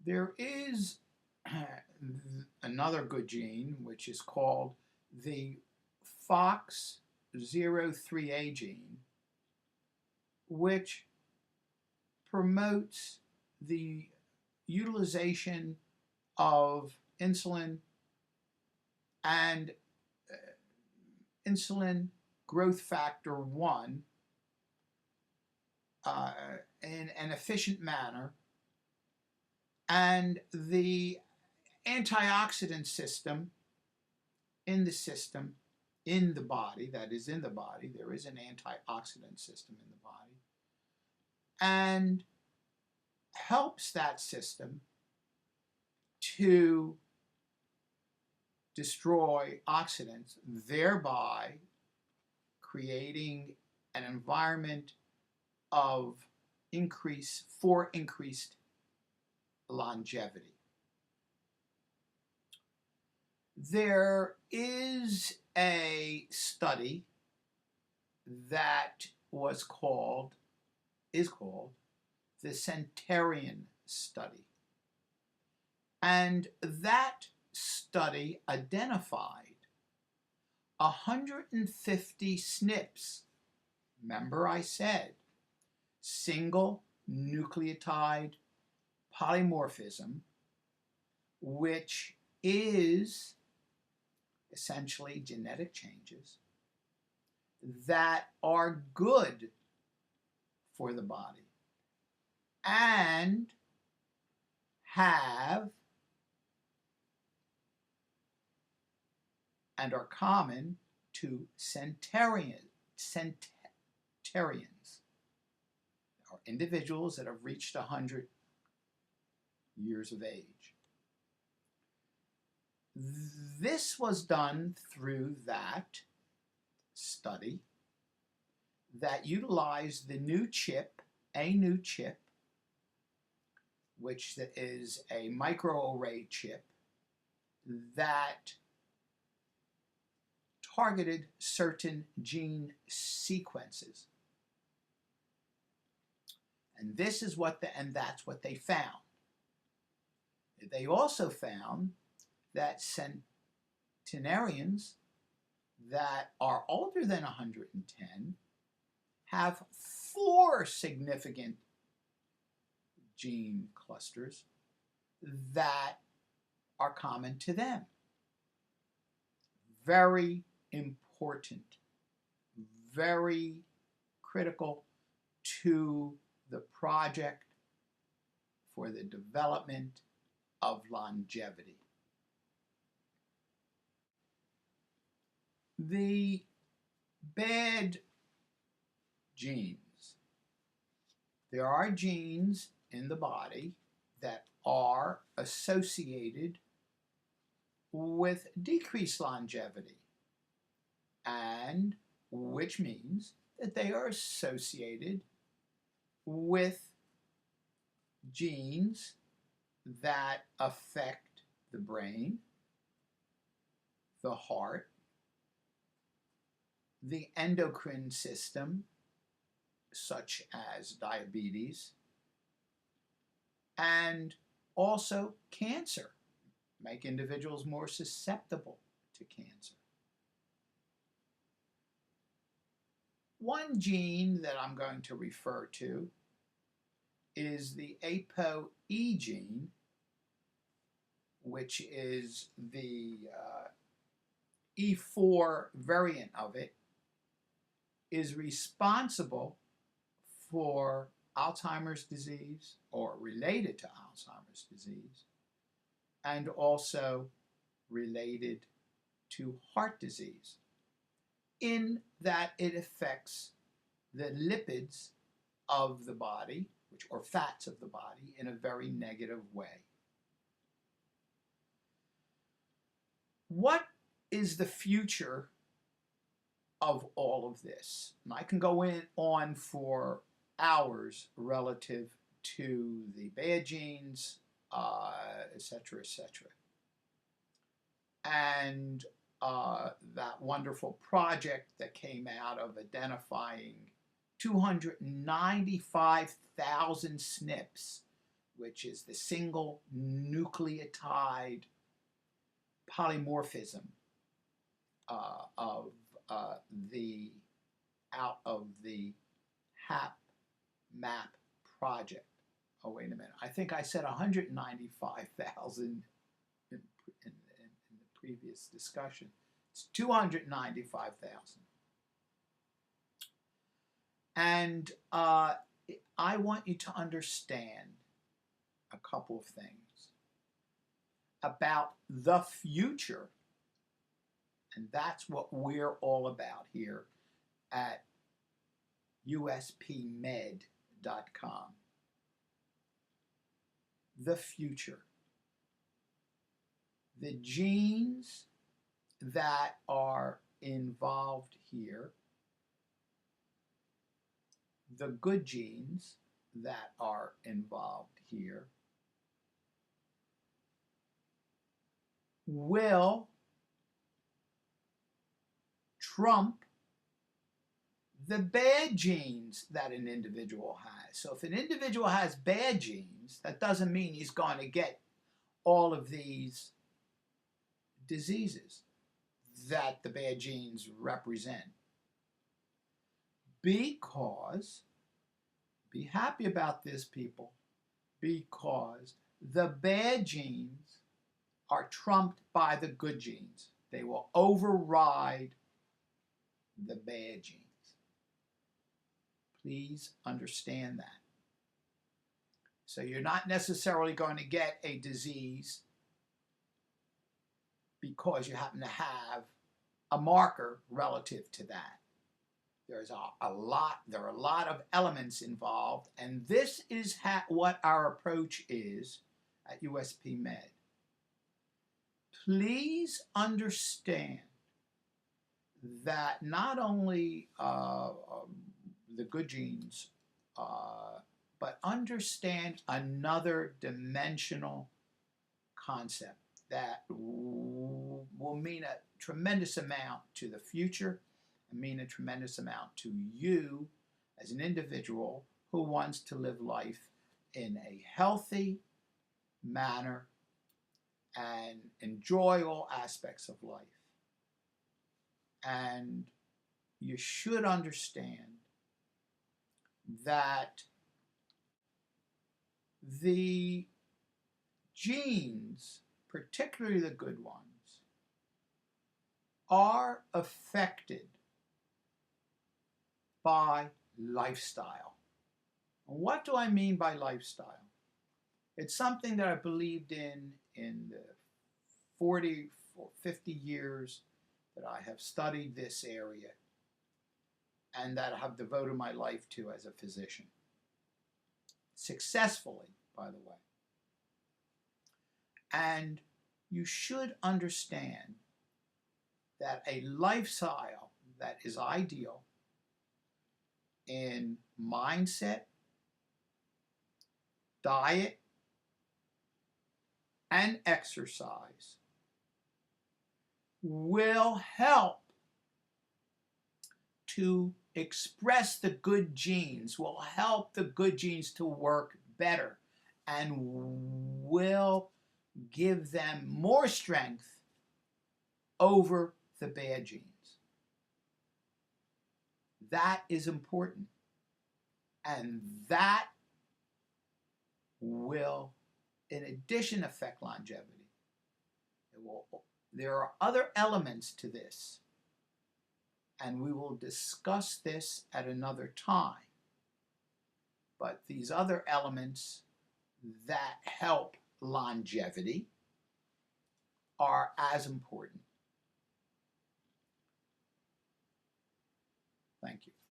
There is another good gene which is called the FOX03A gene, which promotes the utilization of insulin and insulin growth factor 1 in an efficient manner, and the antioxidant system in the body, that is in the body, there is an antioxidant system in the body, and helps that system to destroy oxidants, thereby creating an environment of increased longevity. There is a study that is called the Centurion study. And that study identified 150 SNPs. Remember I said single nucleotide polymorphism, which is essentially genetic changes that are good for the body and have and are common to centurions, or individuals that have reached 100 years of age. This was done through that study that utilized the new chip, which is a microarray chip that targeted certain gene sequences. And this is that's what they found. They also found that centenarians that are older than 110 have 4 significant gene clusters that are common to them. Very important, very critical to the project for the development of longevity. The bad genes. There are genes in the body that are associated with decreased longevity, and which means that they are associated with genes that affect the brain, the heart, the endocrine system, such as diabetes, and also cancer, make individuals more susceptible to cancer. One gene that I'm going to refer to is the ApoE gene, which is the E4 variant of it, is responsible for Alzheimer's disease or related to Alzheimer's disease, and also related to heart disease, in that it affects the lipids of the body, or fats of the body, in a very negative way. What is the future of all of this? And I can go on for hours relative to the bad genes, etc., etc. And that wonderful project that came out of identifying 295,000 SNPs which is the single nucleotide polymorphism of the out of the HAP-MAP project. Oh, wait a minute. I think I said 195,000 in the previous discussion. It's 295,000. And I want you to understand a couple of things about the future. And that's what we're all about here at uspmed.com. The future. The genes that are involved here, the good genes that are involved here, will trump the bad genes that an individual has. So if an individual has bad genes, that doesn't mean he's going to get all of these diseases that the bad genes represent. Because, be happy about this, people, because the bad genes are trumped by the good genes. They will override the bad genes. Please understand that. So you're not necessarily going to get a disease because you happen to have a marker relative to that. There are a lot of elements involved, and this is what our approach is at USP Med. Please understand that not only the good genes, but understand another dimensional concept that will mean a tremendous amount to the future and mean a tremendous amount to you as an individual who wants to live life in a healthy manner and enjoy all aspects of life. And you should understand that the genes, particularly the good ones, are affected by lifestyle. And what do I mean by lifestyle? It's something that I believed in the 40 or 50 years that I have studied this area and that I have devoted my life to as a physician. Successfully, by the way. And you should understand that a lifestyle that is ideal in mindset, diet, and exercise will help to express the good genes, will help the good genes to work better, and will give them more strength over the bad genes. That is important. And that will, in addition, affect longevity. There are other elements to this, and we will discuss this at another time. But these other elements that help longevity are as important.